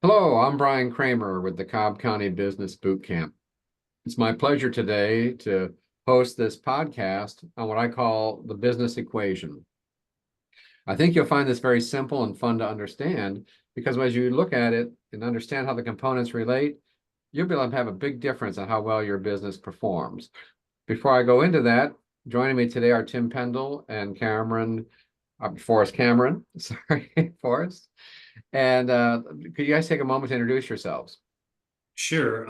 Hello, I'm Brian Kramer with the Cobb County Business Boot Camp. It's my pleasure today to host this podcast on what I call the business equation. I think you'll find this very simple and fun to understand because as you look at it and understand how the components relate, you'll be able to have a big difference on how well your business performs. Before I go into that, joining me today are Tim Pendle and Forrest Cameron, sorry, Forrest. And could you guys take a moment to introduce yourselves? Sure.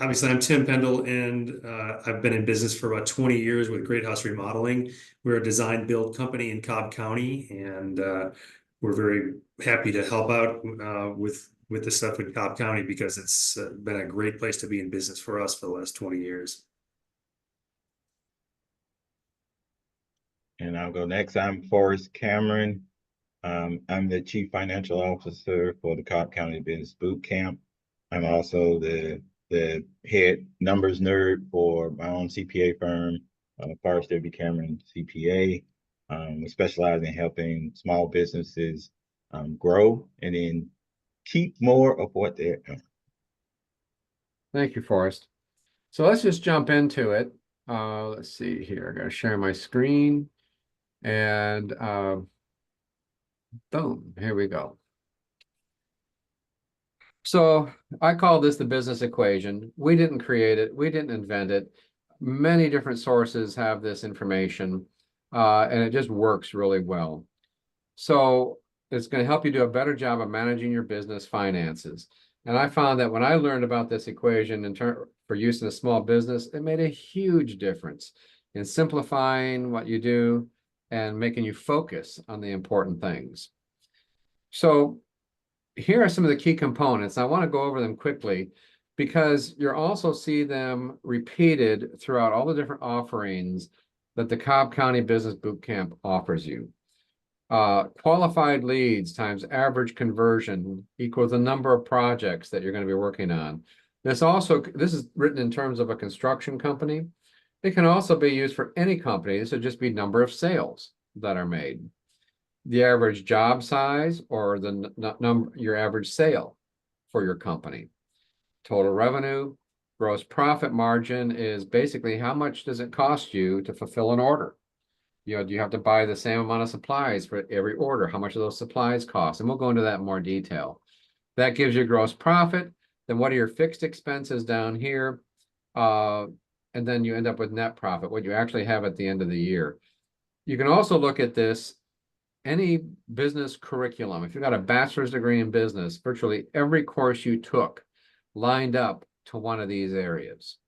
Obviously, I'm Tim Pendle, and I've been in business for about 20 years with Great House Remodeling. We're a design build company in Cobb County, and we're very happy to help out with the stuff in Cobb County because it's been a great place to be in business for us for the last 20 years. And I'll go next. I'm Forrest Cameron. I'm the Chief Financial Officer for the Cobb County Business Boot Camp. I'm also the head numbers nerd for my own CPA firm, Forrest W. Cameron CPA. We specialize in helping small businesses grow and then keep more of what they're doing. Thank you, Forrest. So let's just jump into it. Let's see here. I'm going to share my screen and boom, here we go. So I call this the business equation. We didn't create it. We didn't invent it. Many different sources have this information, and it just works really well. So it's going to help you do a better job of managing your business finances. And I found that when I learned about this equation for use in a small business, it made a huge difference in simplifying what you do and making you focus on the important things. So here are some of the key components. I want to go over them quickly because you'll also see them repeated throughout all the different offerings that the Cobb County Business Boot Camp offers you. Qualified leads times average conversion equals the number of projects that you're going to be working on. This is written in terms of a construction company. It can also be used for any company. This would just be number of sales that are made. The average job size or your average sale for your company. Total revenue, gross profit margin is basically how much does it cost you to fulfill an order? Do you have to buy the same amount of supplies for every order? How much do those supplies cost? And we'll go into that in more detail. That gives you gross profit. Then what are your fixed expenses down here? And then you end up with net profit, what you actually have at the end of the year. You can also look at this, any business curriculum. If you've got a bachelor's degree in business, virtually every course you took lined up to one of these areas.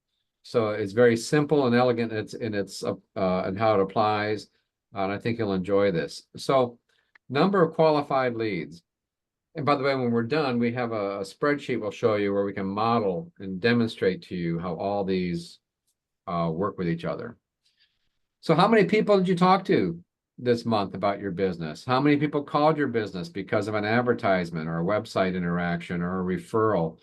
So it's very simple and elegant and how it applies. And I think you'll enjoy this. So number of qualified leads. And by the way, when we're done, we have a spreadsheet we'll show you where we can model and demonstrate to you how all these work with each other. So how many people did you talk to this month about your business? How many people called your business because of an advertisement or a website interaction or a referral?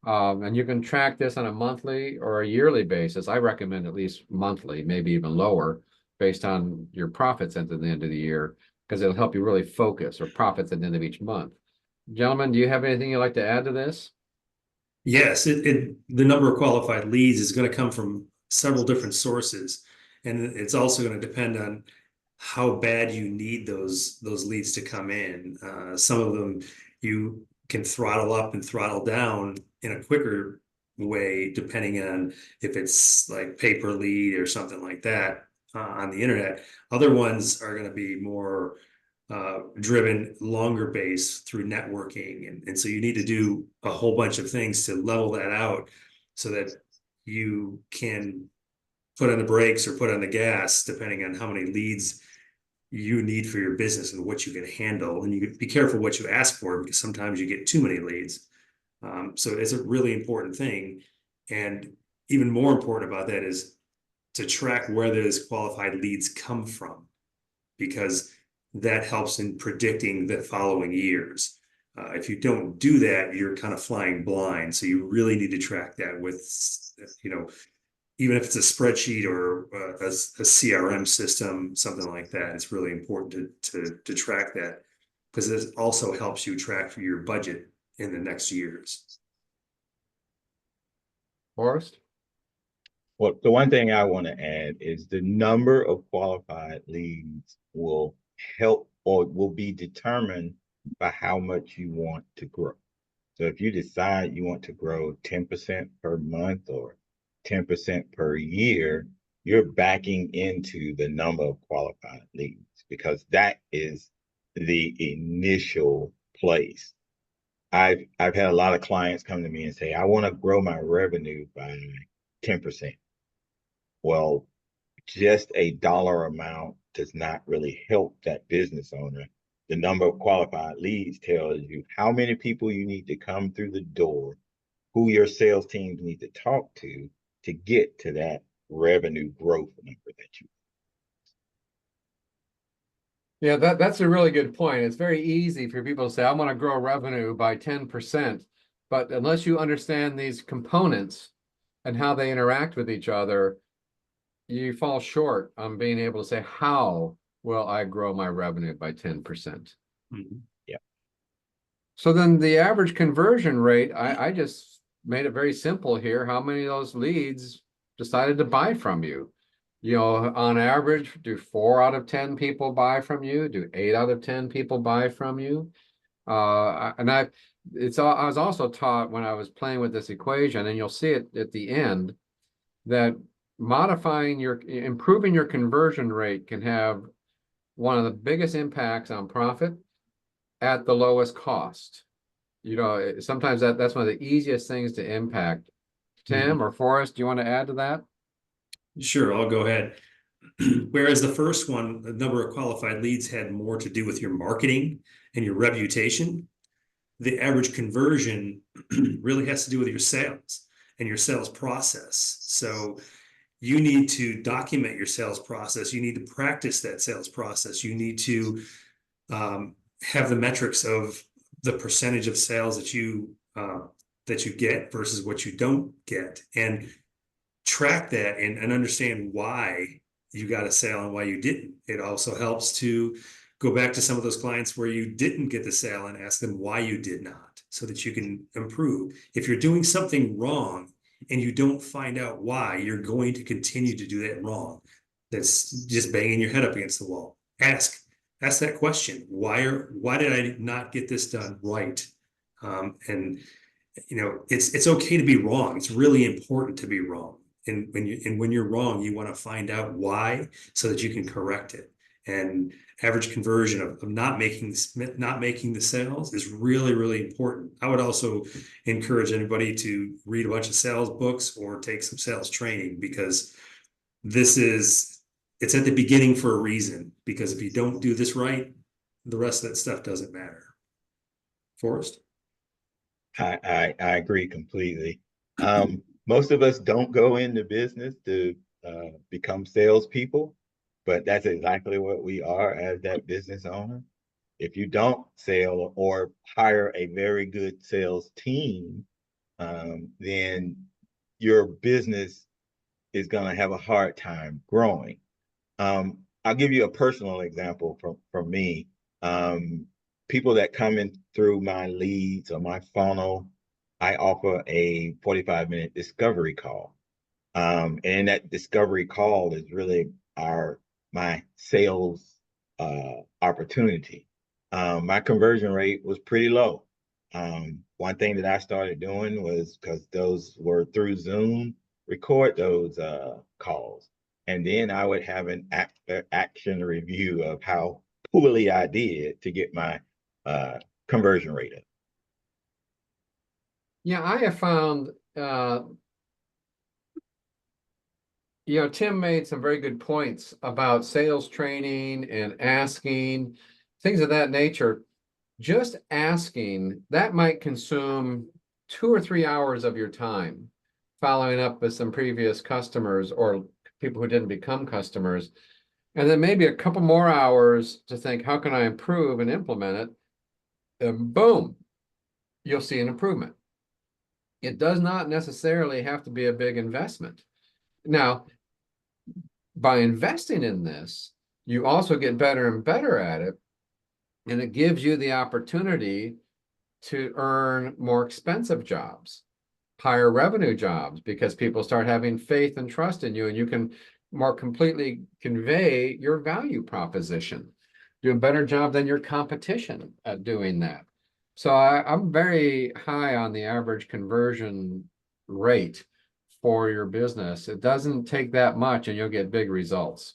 And you can track this on a monthly or a yearly basis. I recommend at least monthly, maybe even lower, based on your profits at the end of the year, because it'll help you really focus, or profits at the end of each month. Gentlemen, do you have anything you'd like to add to this? Yes, the number of qualified leads is going to come from several different sources, and it's also going to depend on how bad you need those leads to come in. Some of them you can throttle up and throttle down in a quicker way, depending on if it's like paper lead or something like that on the internet. Other ones are going to be more driven longer base through networking. And so you need to do a whole bunch of things to level that out so that you can put on the brakes or put on the gas, depending on how many leads you need for your business and what you can handle. And you be careful what you ask for, because sometimes you get too many leads. So it's a really important thing. And even more important about that is to track where those qualified leads come from, because that helps in predicting the following years. If you don't do that, you're kind of flying blind. So you really need to track that with, even if it's a spreadsheet or a CRM system, something like that. It's really important to track that, because it also helps you track for your budget in the next years. Forrest? Well, the one thing I want to add is the number of qualified leads will help or will be determined by how much you want to grow. So if you decide you want to grow 10% per month or 10% per year, you're backing into the number of qualified leads because that is the initial place. I've had a lot of clients come to me and say, I want to grow my revenue by 10%. Well, just a dollar amount does not really help that business owner. The number of qualified leads tells you how many people you need to come through the door, who your sales teams need to talk to get to that revenue growth number that you. Yeah, that's a really good point. It's very easy for people to say, I want to grow revenue by 10%. But unless you understand these components and how they interact with each other, you fall short on being able to say, how will I grow my revenue by 10%? Yeah. So then the average conversion rate, I just made it very simple here. How many of those leads decided to buy from you? You know, on average, do 4 out of 10 people buy from you? Do 8 out of 10 people buy from you? I was also taught when I was playing with this equation, and you'll see it at the end, that improving your conversion rate can have one of the biggest impacts on profit at the lowest cost. You know, sometimes that's one of the easiest things to impact. Tim or Forrest, do you want to add to that? Sure, I'll go ahead. Whereas the first one, the number of qualified leads had more to do with your marketing and your reputation, the average conversion really has to do with your sales and your sales process. So you need to document your sales process. You need to practice that sales process. You need to have the metrics of the percentage of sales that you get versus what you don't get, and track that and understand why you got a sale and why you didn't. It also helps to go back to some of those clients where you didn't get the sale and ask them why you did not, so that you can improve. If you're doing something wrong and you don't find out why, you're going to continue to do that wrong. That's just banging your head up against the wall. Ask that question. Why did I not get this done right? And you know, it's okay to be wrong. It's really important to be wrong. And when you're wrong, you want to find out why so that you can correct it. And average conversion of not making the sales is really, really important. I would also encourage anybody to read a bunch of sales books or take some sales training, because it's at the beginning for a reason. Because if you don't do this right, the rest of that stuff doesn't matter. Forrest? I agree completely. Most of us don't go into business to become salespeople, but that's exactly what we are as that business owner. If you don't sell or hire a very good sales team, then your business is going to have a hard time growing. I'll give you a personal example from me. People that come in through my leads or my funnel, I offer a 45-minute discovery call. And that discovery call is really my sales opportunity. My conversion rate was pretty low. One thing that I started doing was, because those were through Zoom, record those calls. And then I would have an action review of how poorly I did to get my conversion rate up. Yeah, I have found, Tim made some very good points about sales training and asking, things of that nature. Just asking, that might consume 2 or 3 hours of your time, following up with some previous customers or people who didn't become customers. And then maybe a couple more hours to think, how can I improve and implement it? And boom, you'll see an improvement. It does not necessarily have to be a big investment. Now, by investing in this, you also get better and better at it. And it gives you the opportunity to earn more expensive jobs, higher revenue jobs, because people start having faith and trust in you, and you can more completely convey your value proposition. Do a better job than your competition at doing that. So I'm very high on the average conversion rate for your business. It doesn't take that much and you'll get big results.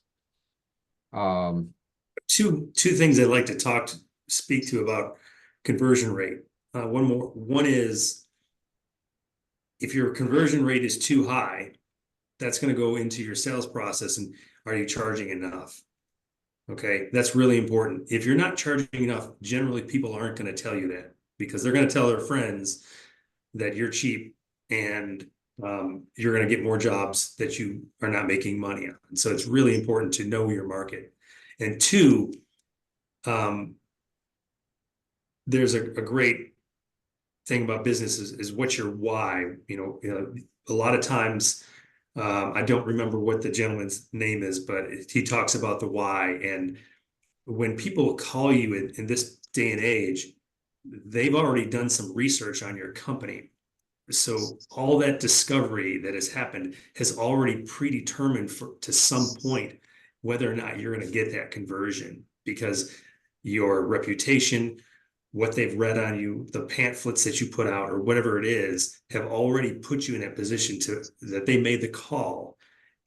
Two things I'd like to speak to about conversion rate. One is if your conversion rate is too high, that's going to go into your sales process. And are you charging enough? Okay, that's really important. If you're not charging enough, generally people aren't going to tell you that because they're going to tell their friends that you're cheap and you're going to get more jobs that you are not making money on. And so it's really important to know your market. And two, there's a great thing about business is what's your why. A lot of times, I don't remember what the gentleman's name is, but he talks about the why. And when people call you in this day and age, they've already done some research on your company. So all that discovery that has happened has already predetermined to some point whether or not you're going to get that conversion because your reputation, what they've read on you, the pamphlets that you put out or whatever it is, have already put you in that position that they made the call.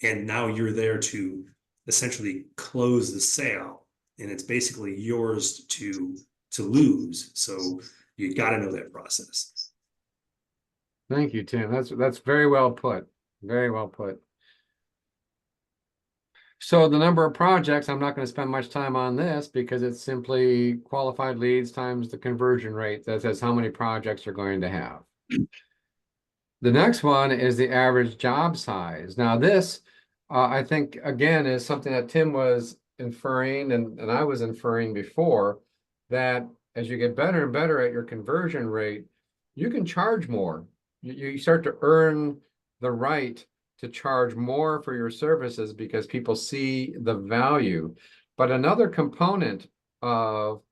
And now you're there to essentially close the sale. And it's basically yours to lose. So you got to know that process. Thank you, Tim. That's very well put. Very well put. So the number of projects, I'm not going to spend much time on this because it's simply qualified leads times the conversion rate that says how many projects you're going to have. The next one is the average job size. Now this, I think, again, is something that Tim was inferring and I was inferring before, that as you get better and better at your conversion rate, you can charge more. You start to earn the right to charge more for your services because people see the value. But another component of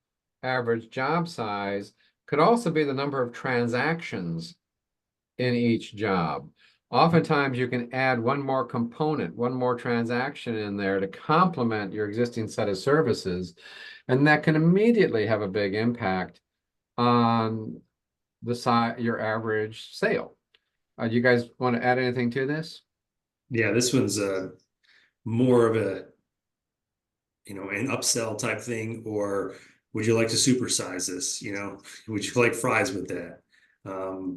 average job size could also be the number of transactions in each job. Oftentimes you can add one more component, one more transaction in there to complement your existing set of services. And that can immediately have a big impact on your average sale. Do you guys want to add anything to this? Yeah, this one's more of an upsell type thing, or would you like to supersize this? Would you like fries with that?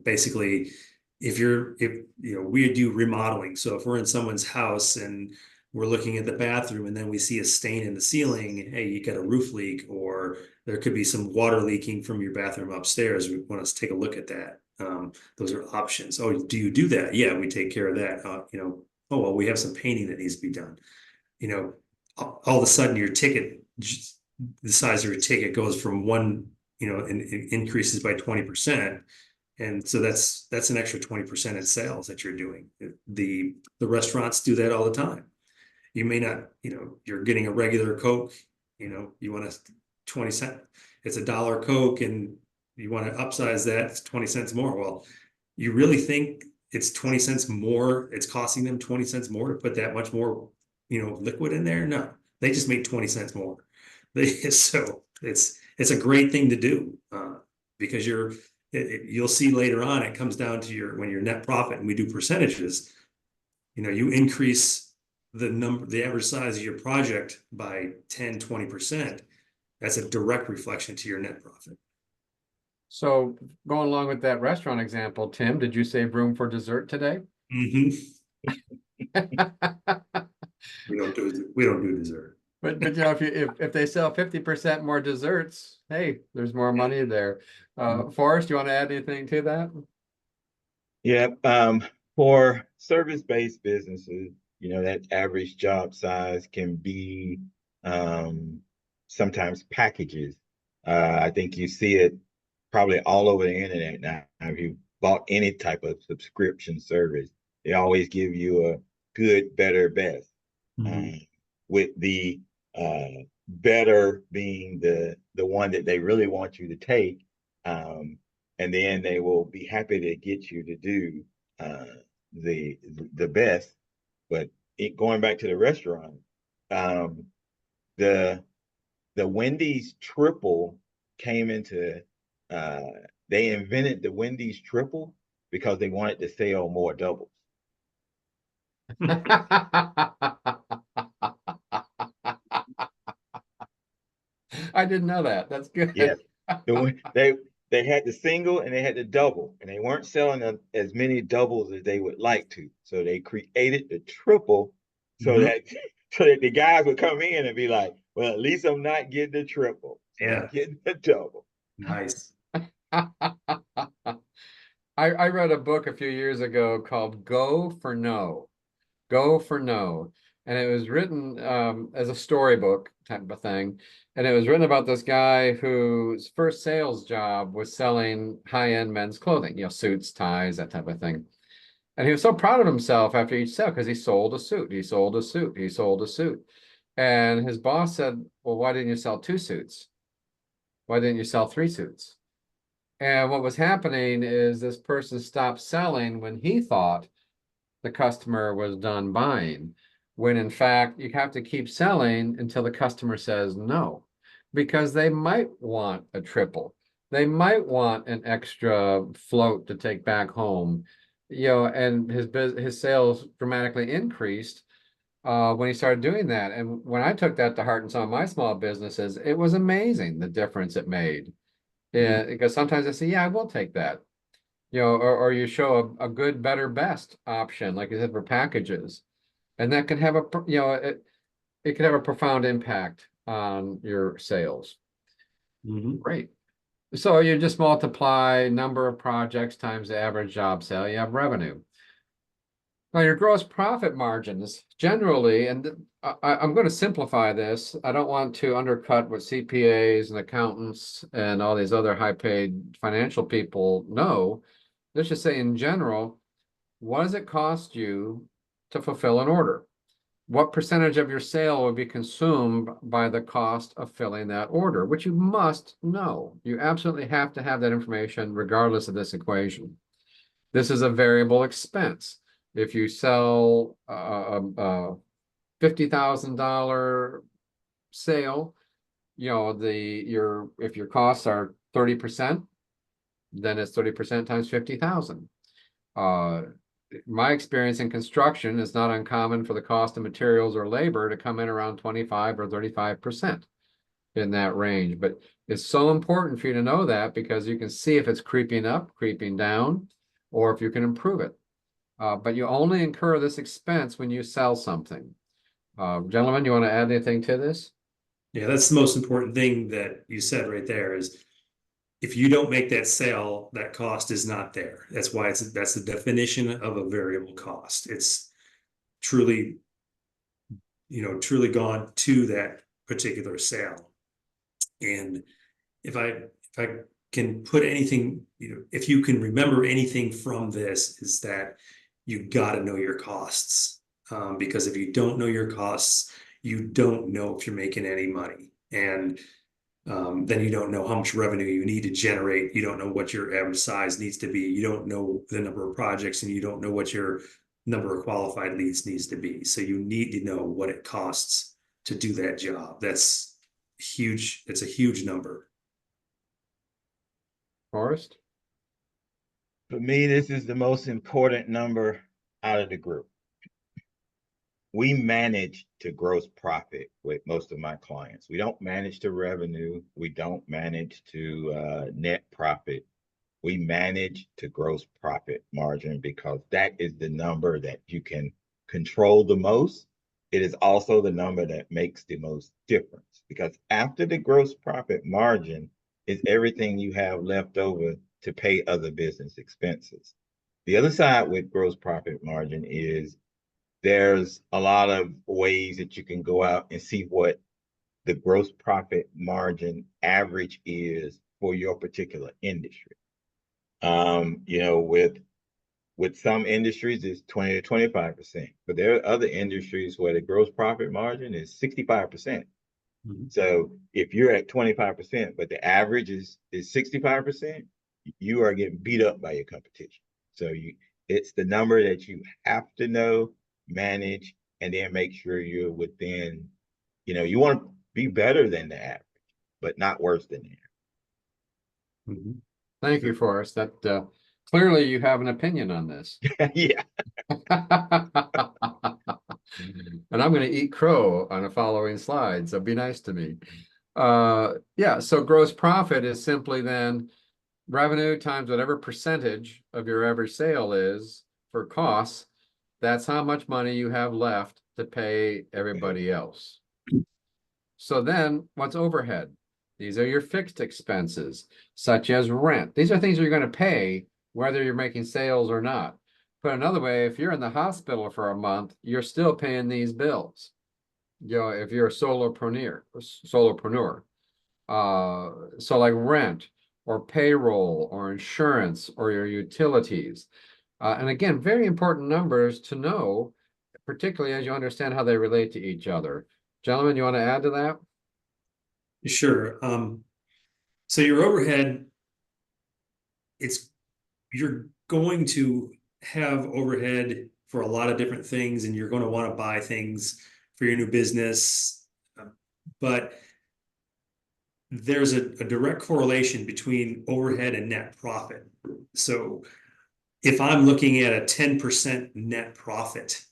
Basically, if we do remodeling, so if we're in someone's house and we're looking at the bathroom and then we see a stain in the ceiling, hey, you got a roof leak, or there could be some water leaking from your bathroom upstairs. We want to take a look at that. Those are options. Oh, do you do that? Yeah, we take care of that. Oh, well, we have some painting that needs to be done. All of a sudden your ticket, the size of your ticket goes from one, and it increases by 20%. And so that's an extra 20% in sales that you're doing. The restaurants do that all the time. You may not, you're getting a regular Coke, you want a 20 cent, it's $1 Coke and you want to upsize that, it's 20 cents more. Well, you really think it's 20 cents more, it's costing them 20 cents more to put that much more, liquid in there? No, they just made 20 cents more. So it's a great thing to do because you'll see later on, it comes down to when your net profit, and we do percentages, you increase the average size of your project by 10, 20%. That's a direct reflection to your net profit. So going along with that restaurant example, Tim, did you save room for dessert today? Mm-hmm. We don't do dessert. But if they sell 50% more desserts, hey, there's more money there. Forrest, do you want to add anything to that? Yeah, for service-based businesses, that average job size can be sometimes packages. I think you see it probably all over the internet now. If you bought any type of subscription service, they always give you a good, better, best. With the better being the one that they really want you to take, and then they will be happy to get you to do the best. But going back to the restaurant, um, the Wendy's triple came into they invented the Wendy's triple because they wanted to sell more doubles. I didn't know that. That's good. Yes, they had the single and they had the double, and they weren't selling as many doubles as they would like to. So they created the triple so Mhm. that so that the guys would come in and be like, "Well, at least I'm not getting the triple, so I'm Yeah, getting the double." nice. I read a book a few years ago called Go for No. Go for No. And it was written as a storybook type of thing. And it was written about this guy whose first sales job was selling high-end men's clothing, suits, ties, that type of thing. And he was so proud of himself after each sale because he sold a suit, he sold a suit, he sold a suit. And his boss said, well, why didn't you sell 2 suits? Why didn't you sell 3 suits? And what was happening is this person stopped selling when he thought the customer was done buying, when in fact you have to keep selling until the customer says no, because they might want a triple. They might want an extra float to take back home, and his sales dramatically increased when he started doing that. And when I took that to heart in some of my small businesses, it was amazing the difference it made. Mhm. Yeah, because sometimes I say, yeah, I will take that. Or you show a good, better, best option, like you said, for packages. And that can have it can have a profound impact on your sales. Mhm. Great. So you just multiply number of projects times the average job sale, you have revenue. Now your gross profit margins generally, and I'm going to simplify this. I don't want to undercut what CPAs and accountants and all these other high paid financial people know. Let's just say in general, what does it cost you to fulfill an order? What percentage of your sale will be consumed by the cost of filling that order, which you must know. You absolutely have to have that information regardless of this equation. This is a variable expense. If you sell a $50,000 sale, if your costs are 30%, then it's 30% times 50,000. My experience in construction is not uncommon for the cost of materials or labor to come in around 25 or 35% in that range. But it's so important for you to know that because you can see if it's creeping up, creeping down, or if you can improve it. But you only incur this expense when you sell something. Gentlemen, you want to add anything to this? Yeah, that's the most important thing that you said right there is if you don't make that sale, that cost is not there. That's why that's the definition of a variable cost. It's truly, truly gone to that particular sale. And if I can put anything, if you can remember anything from this, is that you got to know your costs. Because if you don't know your costs, you don't know if you're making any money. And then you don't know how much revenue you need to generate. You don't know what your average size needs to be. You don't know the number of projects, and you don't know what your number of qualified leads needs to be. So you need to know what it costs to do that job. That's huge. It's a huge number. Forrest? For me, this is the most important number out of the group. We manage to gross profit with most of my clients. We don't manage to revenue. We don't manage to net profit. We manage to gross profit margin because that is the number that you can control the most. It is also the number that makes the most difference because after the gross profit margin is everything you have left over to pay other business expenses. The other side with gross profit margin is there's a lot of ways that you can go out and see what the gross profit margin average is for your particular industry. With some industries it's 20 to 25%, but there are other industries where the gross profit margin is 65%. Mhm. So if you're at 25%, but the average is 65%, you are getting beat up by your competition. So it's the number that you have to know, manage, and then make sure you're within, you want to be better than the average, but not worse than the Mhm. Thank you, Forrest. That clearly you have an opinion on this. average. Yeah. And I'm going to eat crow on the following slide, so be nice to me. Yeah, so gross profit is simply then revenue times whatever percentage of your average sale is for costs. That's how much money you have left to pay everybody else. So then what's overhead? These are your fixed expenses, such as rent. These are things you're going to pay whether you're making sales or not. Put another way, if you're in the hospital for a month, you're still paying these bills. If you're a solopreneur. So like rent or payroll or insurance or your utilities. And again, very important numbers to know, particularly as you understand how they relate to each other. Gentlemen, you want to add to that? Sure. So your overhead, you're going to have overhead for a lot of different things, and you're going to want to buy things for your new business. But there's a direct correlation between overhead and net profit. So if I'm looking at a 10% net profit,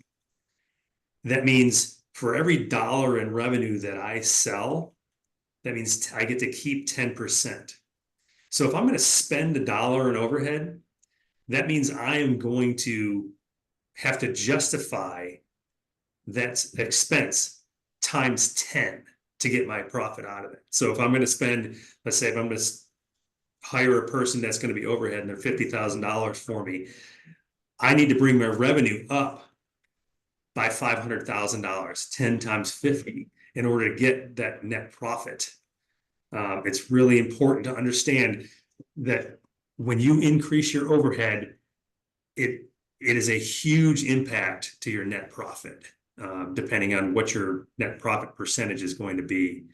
that means for every dollar in revenue that I sell, that means I get to keep 10%. So if I'm going to spend $1 in overhead, that means I am going to have to justify that expense times 10 to get my profit out of it. So if I'm going to spend, let's say if I'm going to hire a person that's going to be overhead and they're $50,000 for me, I need to bring my revenue up by $500,000, 10 times 50, in order to get that net profit. It's really important to understand that when you increase your overhead, it is a huge impact to your net profit, depending on what your net profit percentage is going to be.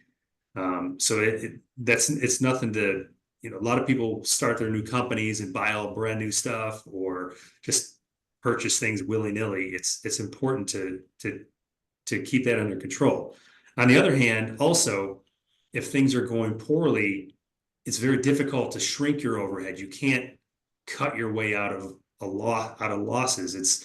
So it's nothing to, a lot of people start their new companies and buy all brand new stuff or just purchase things willy-nilly. It's important to keep that under control. On the other hand, also, if things are going poorly, it's very difficult to shrink your overhead. You can't cut your way out of losses.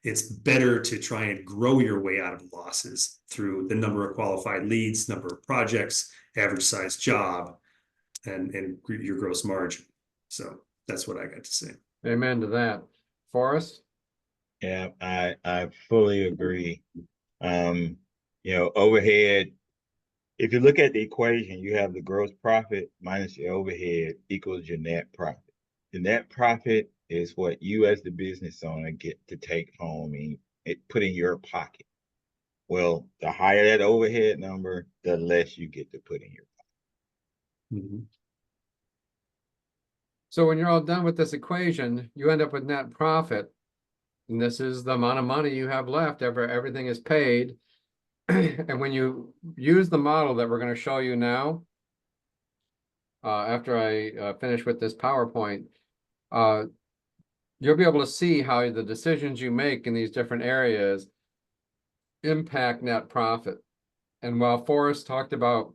It's better to try and grow your way out of losses through the number of qualified leads, number of projects, average size job, and your gross margin. So that's what I got to say. Amen to that. Forrest? Yeah, I fully agree. Overhead, if you look at the equation, you have the gross profit minus your overhead equals your net profit. The net profit is what you as the business owner get to take home and put in your pocket. Well, the higher that overhead number, the less you get to put in your pocket. Mm-hmm. So when you're all done with this equation, you end up with net profit. And this is the amount of money you have left after everything is paid. And when you use the model that we're going to show you now, after I finish with this PowerPoint, you'll be able to see how the decisions you make in these different areas impact net profit. And while Forrest talked about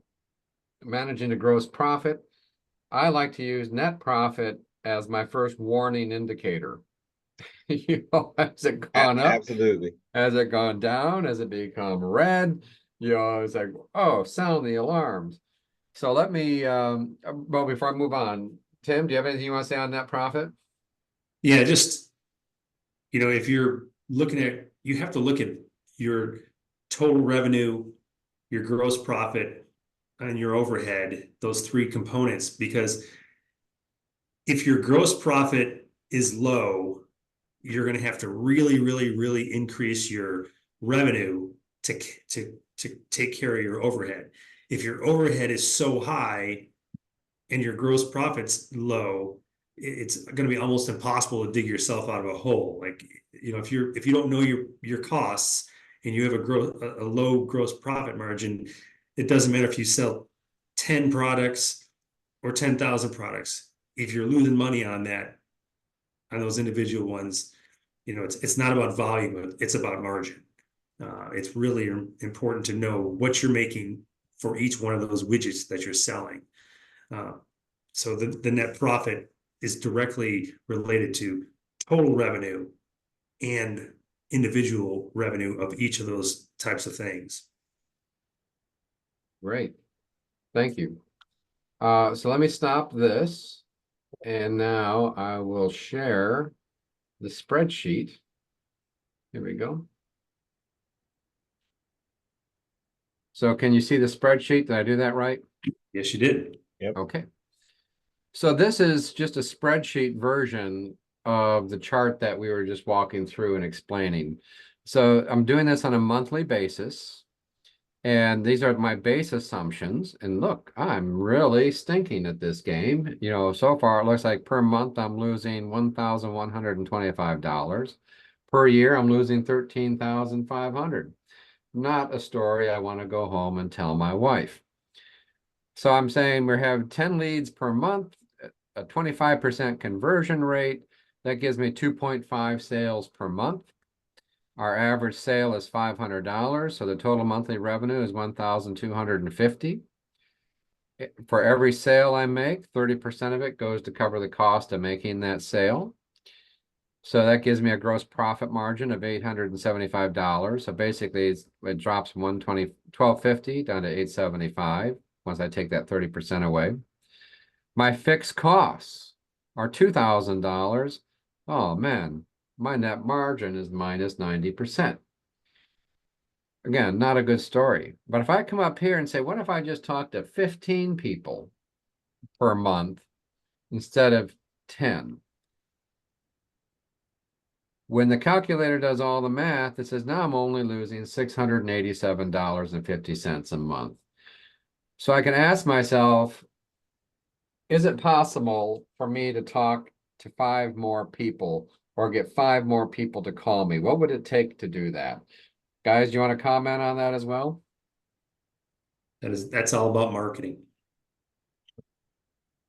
managing the gross profit, I like to use net profit as my first warning indicator. Has it gone up? Absolutely. Has it gone down? Has it become red? It's like, oh, sound the alarms. So let me, well, before I move on, Tim, do you have anything you want to say on net profit? Yeah, just, if you're looking at, you have to look at your total revenue, your gross profit, and your overhead, those three components, because if your gross profit is low, you're going to have to really, really, really increase your revenue to take care of your overhead. If your overhead is so high and your gross profit's low, it's going to be almost impossible to dig yourself out of a hole. Like, if you don't know your costs and you have a low gross profit margin, it doesn't matter if you sell 10 products or 10,000 products. if you're losing money on those individual ones, it's not about volume, it's about margin. It's really important to know what you're making for each one of those widgets that you're selling. So the net profit is directly related to total revenue and individual revenue of each of those types of things. Great. Thank you. So let me stop this. And now I will share the spreadsheet. Here we go. So can you see the spreadsheet? Did I do that right? Yes, you did. Yep. Okay. So this is just a spreadsheet version of the chart that we were just walking through and explaining. So I'm doing this on a monthly basis. And these are my base assumptions. And look, I'm really stinking at this game. So far it looks like per month I'm losing $1,125. Per year I'm losing $13,500. Not a story I want to go home and tell my wife. So I'm saying we have 10 leads per month, a 25% conversion rate. That gives me 2.5 sales per month. Our average sale is $500, so the total monthly revenue is $1,250. For every sale I make, 30% of it goes to cover the cost of making that sale. So that gives me a gross profit margin of $875. So basically it drops $1,250 down to $875 once I take that 30% away. My fixed costs are $2,000. Oh man, my net margin is minus 90%. Again, not a good story. But if I come up here and say, what if I just talk to 15 people per month instead of 10? When the calculator does all the math, it says now I'm only losing $687.50 a month. So I can ask myself, is it possible for me to talk to 5 more people or get 5 more people to call me? What would it take to do that? Guys, do you want to comment on that as well? That's all about marketing.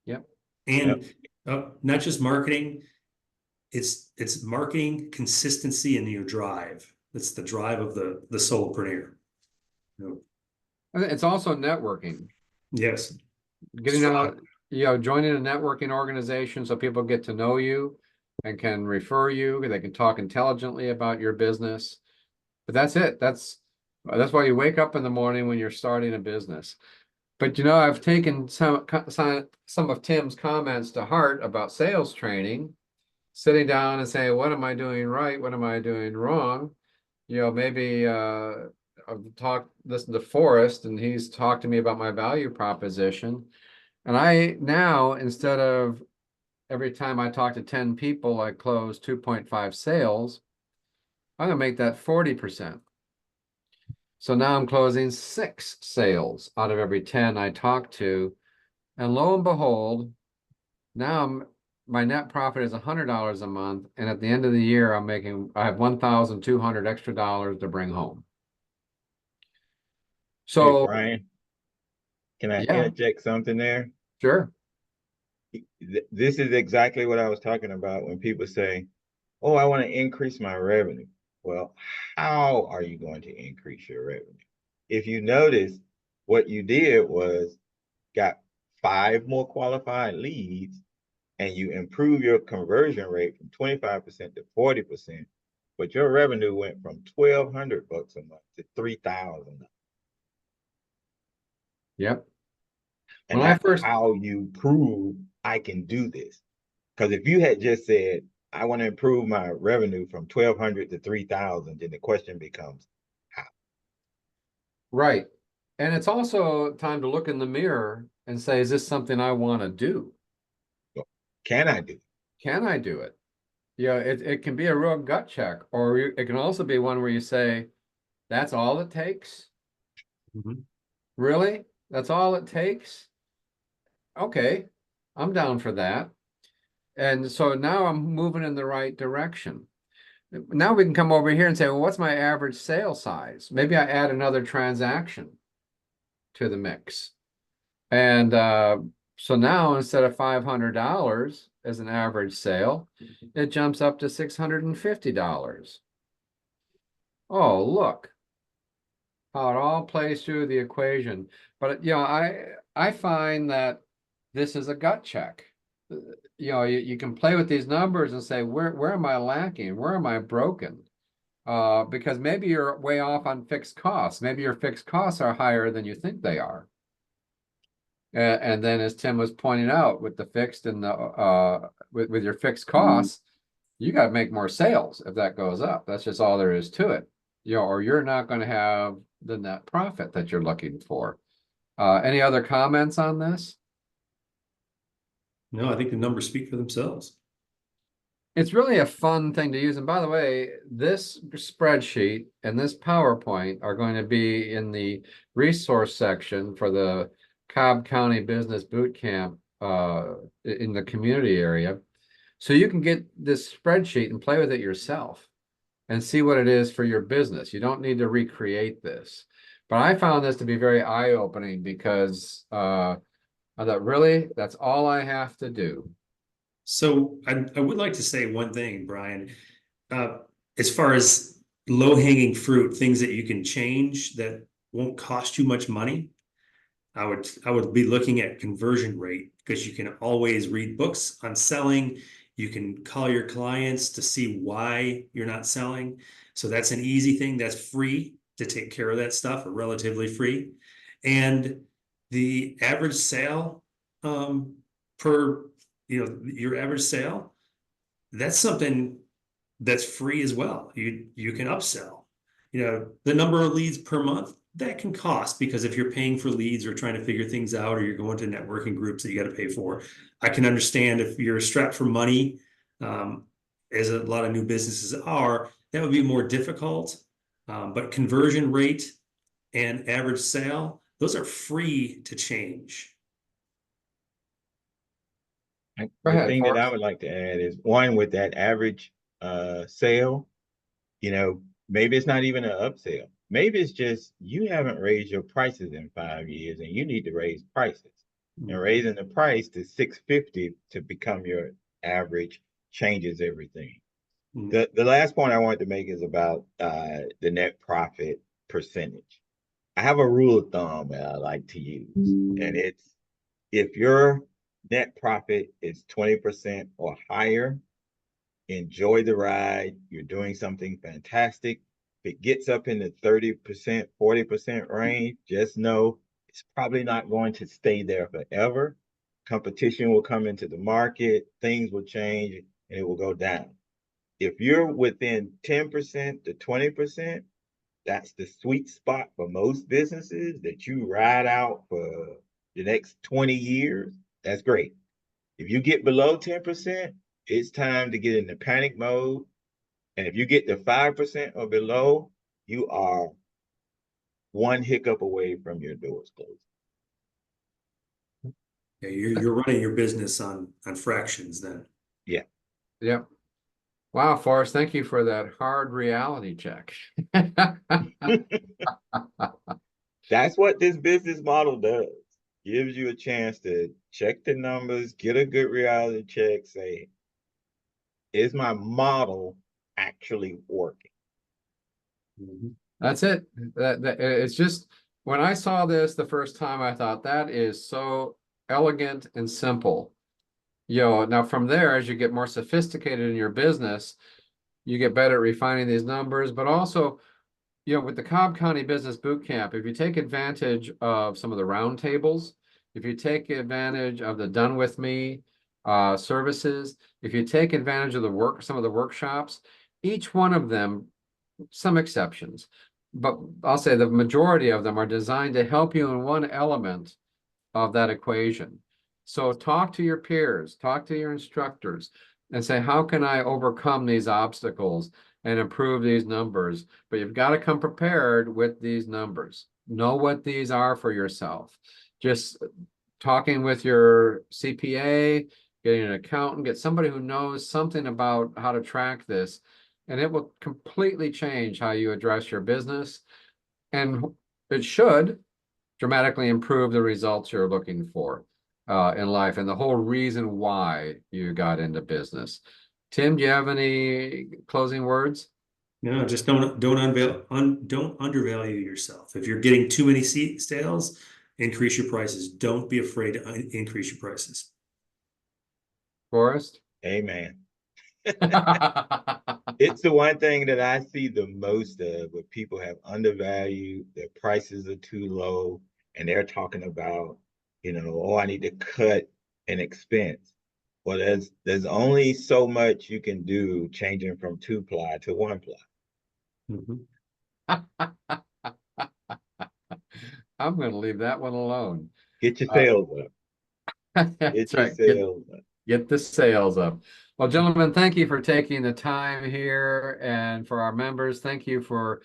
Yep. And not just marketing, it's marketing consistency in your drive. It's the drive of the solopreneur. It's also networking. Yes. Getting out, joining a networking organization so people get to know you and can refer you. They can talk intelligently about your business. But that's it. That's why you wake up in the morning when you're starting a business. But I've taken some of Tim's comments to heart about sales training, sitting down and saying, what am I doing right? What am I doing wrong? Maybe I've listened to Forrest and he's talked to me about my value proposition. And I now, instead of every time I talk to 10 people, I close 2.5 sales, I'm gonna make that 40%. So now I'm closing 6 sales out of every 10 I talk to. And lo and behold, now my net profit is $100 a month. And at the end of the year, I have $1,200 extra dollars to bring home. So, Hey, Brian, can I yeah, interject something there? sure. This is exactly what I was talking about when people say, oh, I want to increase my revenue. Well, how are you going to increase your revenue? If you notice, what you did was got 5 more qualified leads and you improve your conversion rate from 25% to 40%, but your revenue went from $1,200 a month to $3,000. Yep. And When I that's first, how you prove I can do this. Because if you had just said, I want to improve my revenue from 1,200 to 3,000, then the question becomes how? right. And it's also time to look in the mirror and say, is this something I want to do? Can I do it? Can I do it? It can be a real gut check, or it can also be one where you say, that's all it takes? Really? That's all it takes? Okay, I'm down for that. And so now I'm moving in the right direction. Now we can come over here and say, well, what's my average sale size? Maybe I add another transaction to the mix. And So now instead of $500 as an average sale, it jumps up to $650. Oh, look how it all plays through the equation. But I find that this is a gut check. You can play with these numbers and say, where am I lacking? Where am I broken? Because maybe you're way off on fixed costs. Maybe your fixed costs are higher than you think they are. And then as Tim was pointing out, with the fixed and the with your fixed costs, you got to make more sales if that goes up. That's just all there is to it. Or you're not going to have the net profit that you're looking for. Any other comments on this? No, I think the numbers speak for themselves. It's really a fun thing to use. And by the way, this spreadsheet and this PowerPoint are going to be in the resource section for the Cobb County Business Boot Camp in the community area. So you can get this spreadsheet and play with it yourself and see what it is for your business. You don't need to recreate this. But I found this to be very eye-opening because I thought, really, that's all I have to do. So I would like to say one thing, Brian, as far as low-hanging fruit, things that you can change that won't cost you much money. I would be looking at conversion rate, because you can always read books on selling. You can call your clients to see why you're not selling. So that's an easy thing. That's free to take care of that stuff, or relatively free. And the average sale per, your average sale, that's something that's free as well. You can upsell. The number of leads per month, that can cost, because if you're paying for leads or trying to figure things out, or you're going to networking groups that you got to pay for, I can understand if you're strapped for money, as a lot of new businesses are, that would be more difficult. But conversion rate and average sale, those are free to change. Go The ahead, thing that I Forrest. would like to add is, one, with that average sale, maybe it's not even an upsell. Maybe it's just you haven't raised your prices in 5 years and you need to raise prices. And raising the price to 650 to become your average changes everything. The last point I wanted to make is about the net profit percentage. I have a rule of thumb that I like to use, and it's, if your net profit is 20% or higher, enjoy the ride. You're doing something fantastic. If it gets up in the 30%, 40% range, just know it's probably not going to stay there forever. Competition will come into the market, things will change, and it will go down. If you're within 10% to 20%, that's the sweet spot for most businesses that you ride out for the next 20 years. That's great. If you get below 10%, it's time to get into panic mode. And if you get to 5% or below, you are one hiccup away from your doors closing. Yeah, you're running your business on fractions then. Yeah. Yep. Wow, Forrest, thank you for that hard reality check. That's what this business model does. Gives you a chance to check the numbers, get a good reality check, say, is my model actually working? That's it. It's just, when I saw this the first time, I thought that is so elegant and simple. Now from there, as you get more sophisticated in your business, you get better at refining these numbers, but also, with the Cobb County Business Boot Camp, if you take advantage of some of the roundtables, if you take advantage of the Done With Me services, if you take advantage of some of the workshops, each one of them, some exceptions, but I'll say the majority of them are designed to help you in one element of that equation. So talk to your peers, talk to your instructors, and say, how can I overcome these obstacles and improve these numbers? But you've got to come prepared with these numbers. Know what these are for yourself. Just talking with your CPA, getting an accountant, get somebody who knows something about how to track this, and it will completely change how you address your business. And it should dramatically improve the results you're looking for. in life and the whole reason why you got into business. Tim, do you have any closing words? No, just don't undervalue yourself. If you're getting too many sales, increase your prices. Don't be afraid to increase your prices. Forrest? Amen. It's the one thing that I see the most of where people have undervalued, their prices are too low, and they're talking about, oh, I need to cut an expense. Well, there's only so much you can do changing from 2-ply to 1-ply. Mhm. I'm going to leave that one alone. Get your sales up. That's Get your right. Get, sales up. get the sales up. Well, gentlemen, thank you for taking the time here. And for our members, thank you for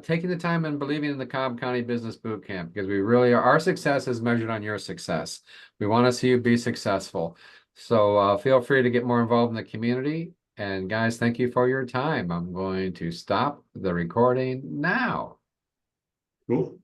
taking the time and believing in the Cobb County Business Boot Camp, because we really are, our success is measured on your success. We want to see you be successful. So feel free to get more involved in the community. And guys, thank you for your time. I'm going to stop the recording now. Cool.